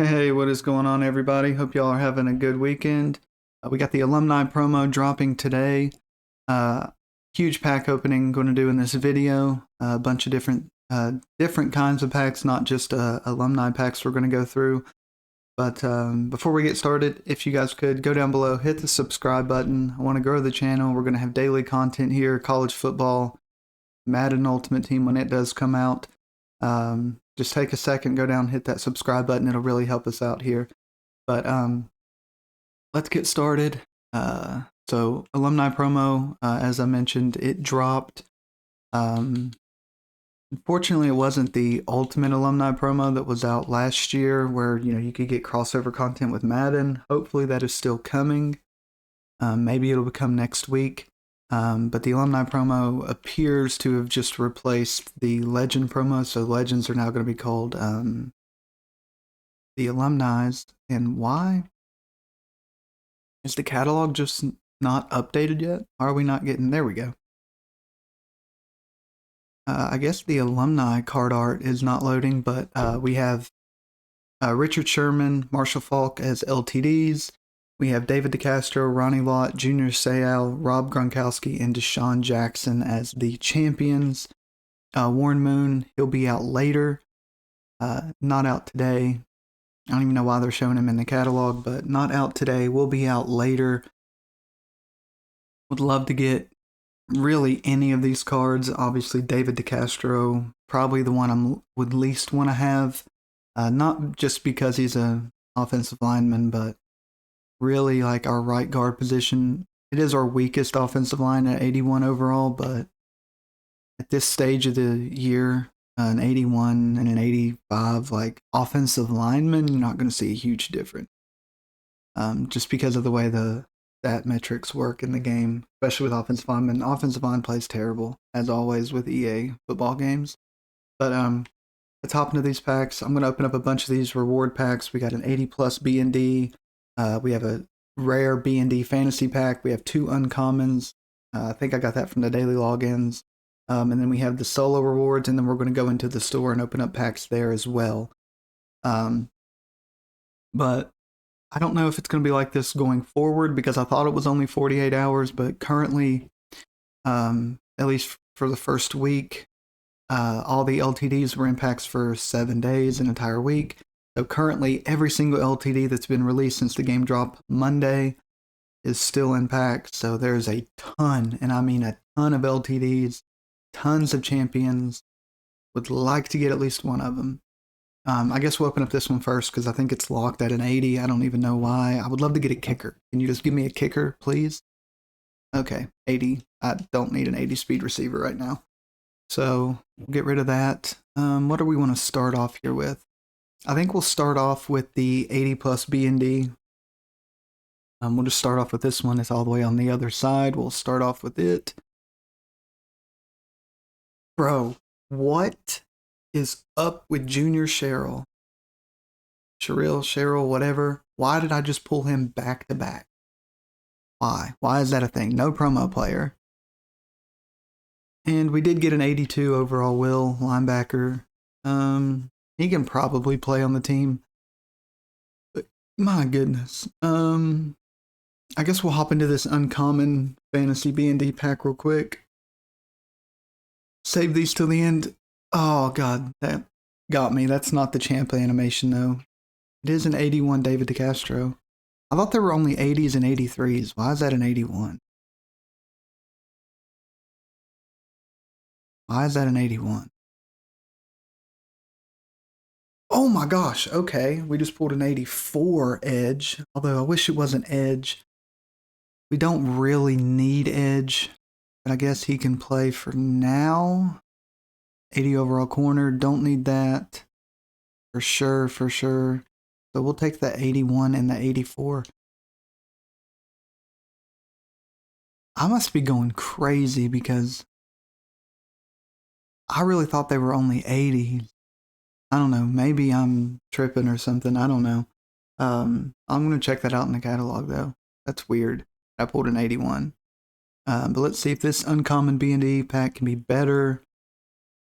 Hey, what is going on, everybody? Hope y'all are having a good weekend. We got the alumni promo dropping today. Uh, Huge pack opening going to do in this video. A bunch of different kinds of packs, not just alumni packs we're going to go through. But before we get started, if you guys could go down below, hit the subscribe button. I want to grow the channel. We're going to have daily content here, college football, Madden Ultimate Team when it does come out. Just take a second, go down, hit that subscribe button. It'll really help us out here. But let's get started. So alumni promo, as I mentioned, it dropped. Um, Unfortunately, it wasn't the ultimate alumni promo that was out last year, where you could get crossover content with Madden. Hopefully, that is still coming. Maybe it'll become next week. But the alumni promo appears to have just replaced the legend promo. So legends are now going to be called the alumni's. And why? Is the catalog just not updated yet? Are we not getting? There we go. I guess the alumni card art is not loading, but we have Richard Sherman, Marshall Falk as LTDs. We have David DeCastro, Ronnie Lott, Junior Seau, Rob Gronkowski, and Deshaun Jackson as the champions. Warren Moon, he'll be out later. Not out today. I don't even know why they're showing him in the catalog, but not out today. Will be out later. Would love to get really any of these cards. Obviously, David DeCastro, probably the one I would least want to have. Not just because he's an offensive lineman, but really like our right guard position. It is our weakest offensive line at 81 overall, but at this stage of the year, an 81 and an 85, like offensive lineman, you're not going to see a huge difference. Just because of the way the stat metrics work in the game, especially with offensive linemen. Offensive line plays terrible, as always with EA football games. But let's hop into these packs. I'm going to open up a bunch of these reward packs. We got an 80 plus B&D. We have a rare B&D fantasy pack. We have two uncommons. I think I got that from the daily logins. And then we have the solo rewards, and then we're going to go into the store and open up packs there as well. But I don't know if it's going to be like this going forward, because I thought it was only 48 hours, but currently, at least for the first week, all the LTDs were in packs for 7 days, an entire week. So currently, every single LTD that's been released since the game dropped Monday is still in packs. So there's a ton, and I mean a ton of LTDs, tons of champions. Would like to get at least one of them. I guess we'll open up this one first because I think it's locked at an 80. I don't even know why. I would love to get a kicker. Can you just give me a kicker, please? Okay, 80. I don't need an 80 speed receiver right now. So we'll get rid of that. What do we want to start off here with? I think we'll start off with the 80 plus B&D. We'll just start off with this one. It's all the way on the other side. We'll start off with it. Bro, what is up with Junior Cheryl? Cheryl, whatever. Why did I just pull him back to back? Why? Why is that a thing? No promo player. And we did get an 82 overall Will, linebacker. He can probably play on the team. But my goodness. I guess we'll hop into this uncommon fantasy B&D pack real quick. Save these till the end. Oh god, that got me. That's not the champ animation though. It is an 81 David DeCastro. I thought there were only 80s and 83s. Why is that an 81? Why is that an 81? Oh my gosh, okay. We just pulled an 84 edge. Although I wish it wasn't edge. We don't really need edge. But I guess he can play for now. 80 overall corner. Don't need that. For sure, for sure. So we'll take the 81 and the 84. I must be going crazy because I really thought they were only 80s. I don't know. Maybe I'm tripping or something. I don't know. I'm going to check that out in the catalog, though. That's weird. I pulled an 81. But let's see if this uncommon B&D pack can be better.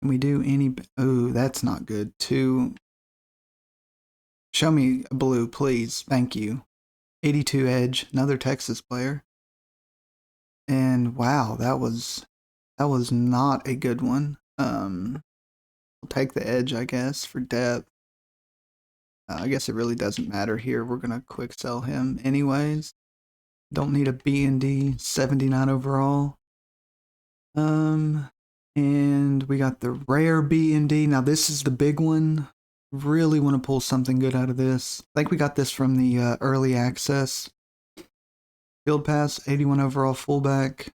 Can we do any... Oh, that's not good. Two... Show me a blue, please. Thank you. 82 edge, another Texas player. And wow, that was not a good one. We'll take the edge, I guess, for depth. I guess it really doesn't matter here. We're gonna quick sell him anyways. Don't need a B and D, 79 overall. And we got the rare B and D. Now this is the big one. Really want to pull something good out of this. I think we got this from the early access. Field pass, 81 overall fullback.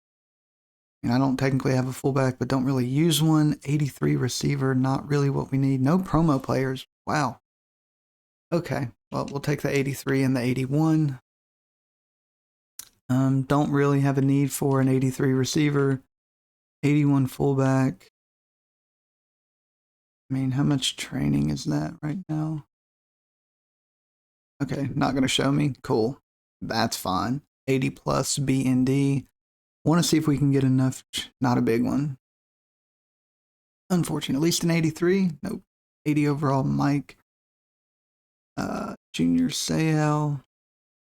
And I don't technically have a fullback, but don't really use one. 83 receiver, not really what we need. No promo players. Wow. Okay, well, we'll take the 83 and the 81. Don't really have a need for an 83 receiver. 81 fullback. I mean, how much training is that right now? Okay, not going to show me. Cool. That's fine. 80 plus B and D. Want to see if we can get enough. Not a big one. Unfortunate. At least an 83. Nope. 80 overall Mike. Junior Seau.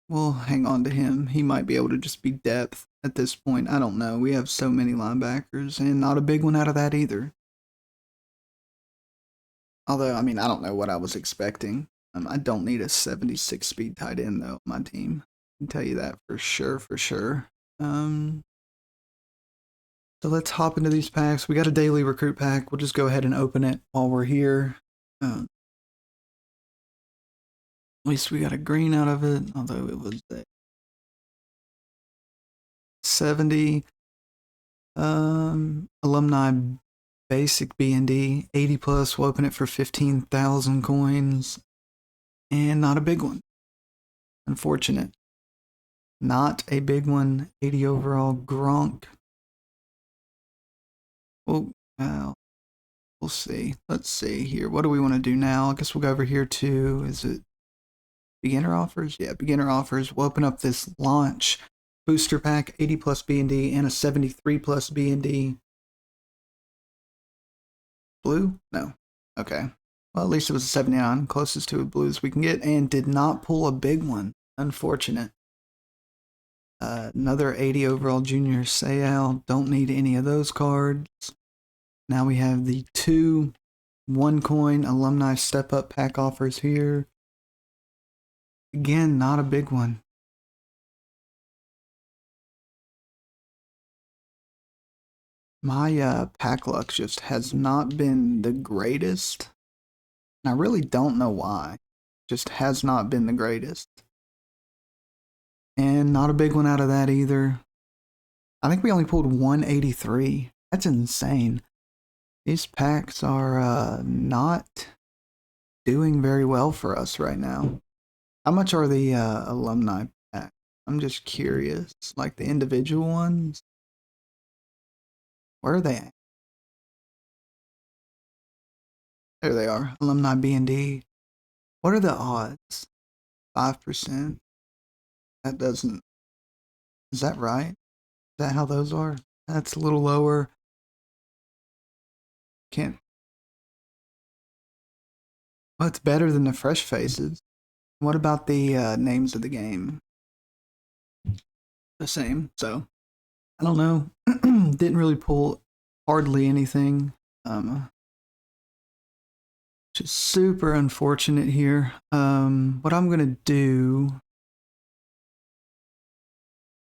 We'll hang on to him. He might be able to just be depth at this point. I don't know. We have so many linebackers, and not a big one out of that either. Although, I mean, I don't know what I was expecting. I don't need a 76 speed tight end, though, on my team. I can tell you that for sure, for sure. So let's hop into these packs. We got a daily recruit pack. We'll just go ahead and open it while we're here. At least we got a green out of it, although it was a 70. Alumni basic B&D, 80 plus. We'll open it for 15,000 coins. And not a big one. Unfortunate. Not a big one. 80 overall Gronk. Well, we'll see. Let's see here. What do we want to do now? I guess we'll go over here to, is it beginner offers? Yeah, beginner offers. We'll open up this launch booster pack, 80 plus B&D and a 73 plus B&D. Blue? No. Okay. Well, at least it was a 79, closest to a blue as we can get, and did not pull a big one. Unfortunate. Another 80 overall Junior Seau. Don't need any of those cards. Now we have the 2 1-coin Alumni step-up pack offers here. Again, not a big one. My pack luck just has not been the greatest. And I really don't know why. Just has not been the greatest. And not a big one out of that either. I think we only pulled 183. That's insane. These packs are not doing very well for us right now. How much are the alumni packs? I'm just curious. Like the individual ones? Where are they at? There they are. Alumni B&D. What are the odds? 5%? That doesn't... Is that right? Is that how those are? That's a little lower. Can't... Well, it's better than the fresh faces. What about the names of the game? The same, so... I don't know. Didn't really pull hardly anything. Which is super unfortunate here. What I'm gonna do...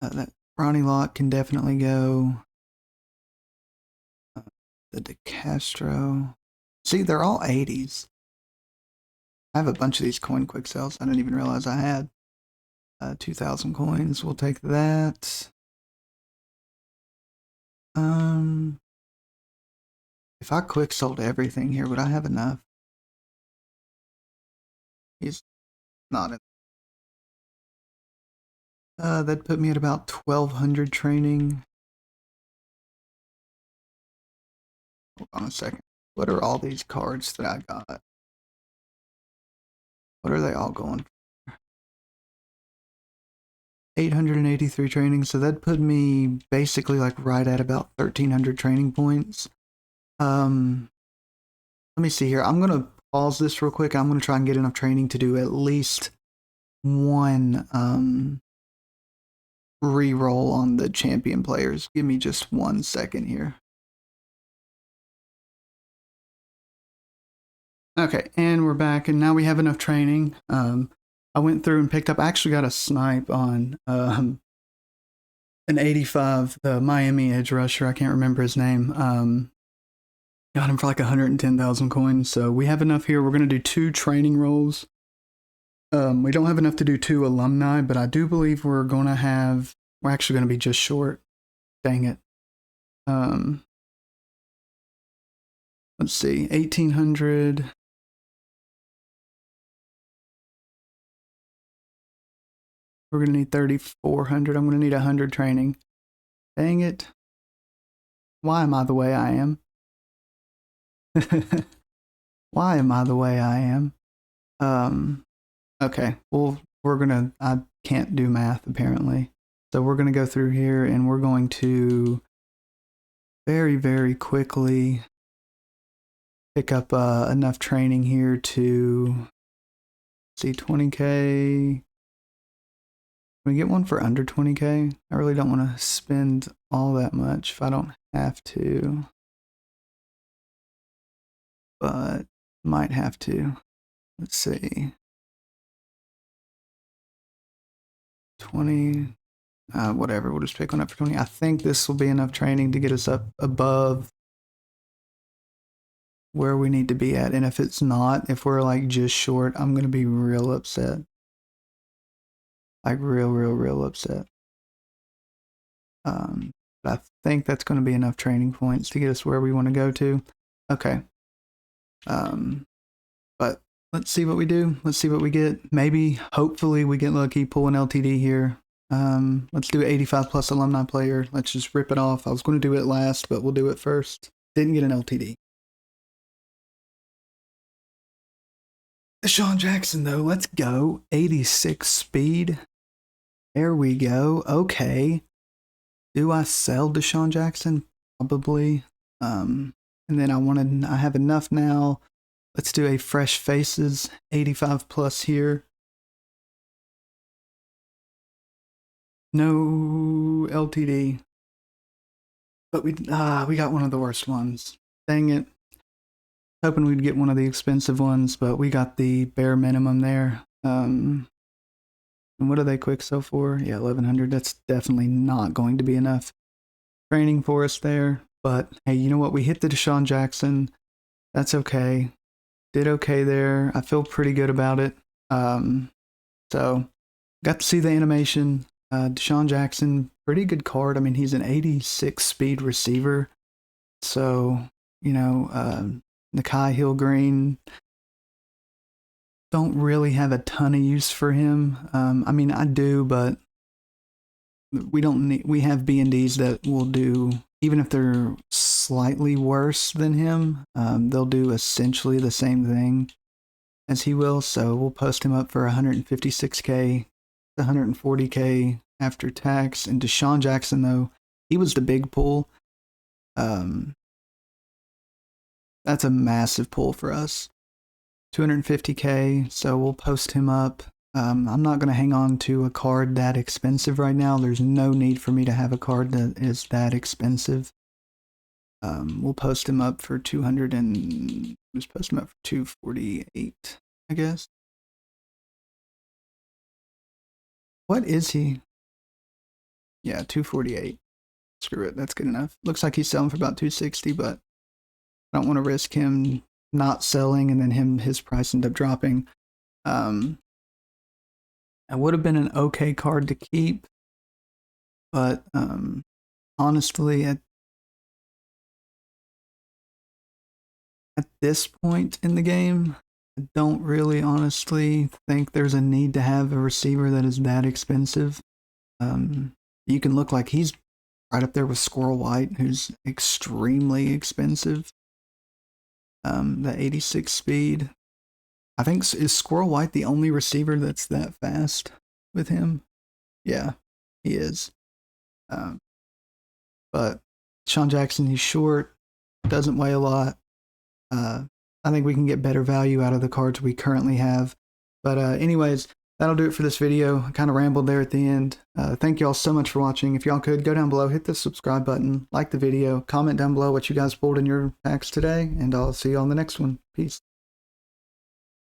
that Ronnie Lott can definitely go. The DeCastro. See, they're all 80s. I have a bunch of these coin quick sales I didn't even realize I had. 2,000 coins. We'll take that. If I quick sold everything here, would I have enough? He's not in. That'd put me at about 1,200 training. Hold on a second. What are all these cards that I got? What are they all going for? 883 training, so that'd put me basically like right at about 1,300 training points. Let me see here. I'm gonna pause this real quick. I'm going to try and get enough training to do at least one re-roll on the champion players. Give me just 1 second here. Okay, and we're back, and now we have enough training. I went through and picked up, I actually got a snipe on an 85, the Miami edge rusher. I can't remember his name. Got him for like 110,000 coins. So we have enough here. We're going to do 2 training rolls. We don't have enough to do 2 alumni, but I do believe we're actually going to be just short. Dang it. Let's see, 1,800. We're going to need 3,400. I'm going to need 100 training. Dang it. Why am I the way I am? Why am I the way I am? Okay, well, I can't do math apparently. So we're going to go through here and we're going to very, very quickly pick up enough training here to see 20K. Can we get one for under 20K? I really don't want to spend all that much if I don't have to. But might have to. Let's see. 20, whatever, we'll just pick one up for 20. I think this will be enough training to get us up above where we need to be at. And if it's not, if we're like just short, I'm going to be real upset. Like real upset. But I think that's going to be enough training points to get us where we want to go to. Okay. But let's see what we do. Let's see what we get. Maybe, hopefully, we get lucky, pull an LTD here. Let's do 85 plus alumni player. Let's just rip it off. I was going to do it last, but we'll do it first. Didn't get an LTD. Deshaun Jackson, though. Let's go. 86 speed. There we go. Okay. Do I sell Deshaun Jackson? Probably. And then I have enough now. Let's do a fresh faces, 85 plus here. No LTD. But we got one of the worst ones. Dang it. Hoping we'd get one of the expensive ones, but we got the bare minimum there. And what are they quick so for? Yeah, 1,100. That's definitely not going to be enough training for us there. But hey, you know what? We hit the Deshaun Jackson. That's okay. Did okay there. I feel pretty good about it. So got to see the animation. Deshaun Jackson, pretty good card. I mean, he's an 86 speed receiver. So, you know, Nakai Hill-Green, don't really have a ton of use for him. I mean, I do, but we have B&Ds that will do, even if they're slightly worse than him, they'll do essentially the same thing as he will. So we'll post him up for 156K, 140K after tax. And Deshaun Jackson, though, he was the big pull. That's a massive pull for us. 250K, so we'll post him up. I'm not going to hang on to a card that expensive right now. There's no need for me to have a card that is that expensive. We'll post him up for 200 and just post him up for 248, I guess. What is he? Yeah, 248. Screw it, that's good enough. Looks like he's selling for about 260, but I don't want to risk him not selling and then his price end up dropping. It would have been an okay card to keep, but honestly, at this point in the game, I don't really honestly think there's a need to have a receiver that is that expensive. You can look like he's right up there with Squirrel White, who's extremely expensive. The 86 speed. I think, is Squirrel White the only receiver that's that fast with him? Yeah, he is. But Deshaun Jackson, he's short, doesn't weigh a lot. I think we can get better value out of the cards we currently have. But anyways, that'll do it for this video. I kind of rambled there at the end. Thank you all so much for watching. If y'all could, go down below, hit the subscribe button, like the video, comment down below what you guys pulled in your packs today, and I'll see you on the next one. Peace.